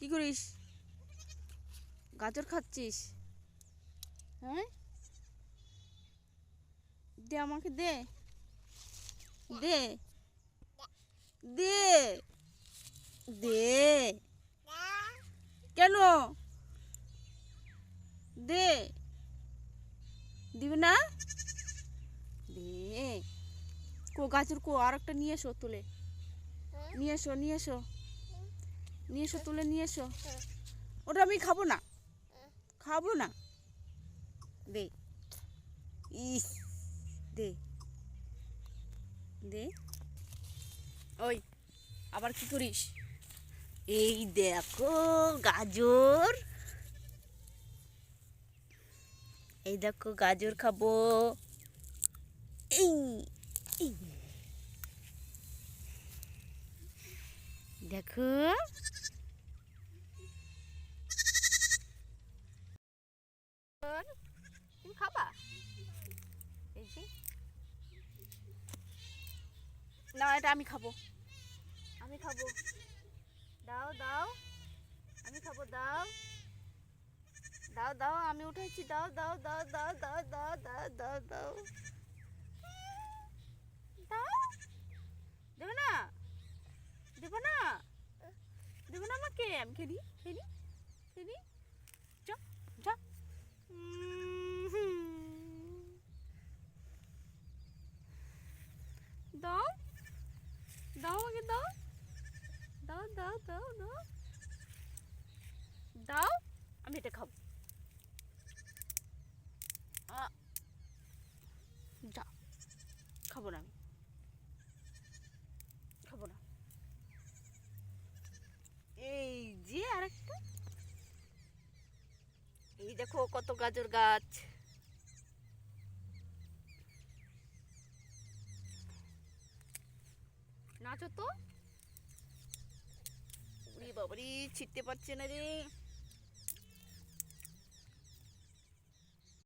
কি করিস? গাজর খাচ্ছিস? হ্যাঁ, দে আমাকে, দে দে দে দে। কেন? দে, দিবি না? দে। গাজর আর একটা নিয়ে এসো, তুলে নিয়ে এসো, নিয়ে এসো, নিয়ে এসো, তুলে নিয়ে এসো। ওটা আমি খাবো না, খাবো না। দে, ইস, দে দে। ওই, আবার কি করিস? এই দেখো গাজর, এই দেখো গাজর খাবো। এই এই, দেখো। তুমি খাবা? এই যে, না, এটা আমি খাবো, আমি খাবো। দাও দাও, আমি খাবো, দাও দাও দাও, আমি উঠেছি, দাও দাও দাও দাও দাও দাও দাও দাও দাও দাও। দেবে না? দেবো না? দেবো না আমাকে? আমি খেলি, খেলি, খেলি। যা, যা। দাও, দাও আমাকে, দাও দাও দাও দাও দাও দাও, আমি এটা খাবো। যা, খাবো না, আমি খাবো না। এই যে আরেকটা, এই দেখো কত গাজর গাছ। নাচো তো। বাবারি, ছিটতে পারছে না রে।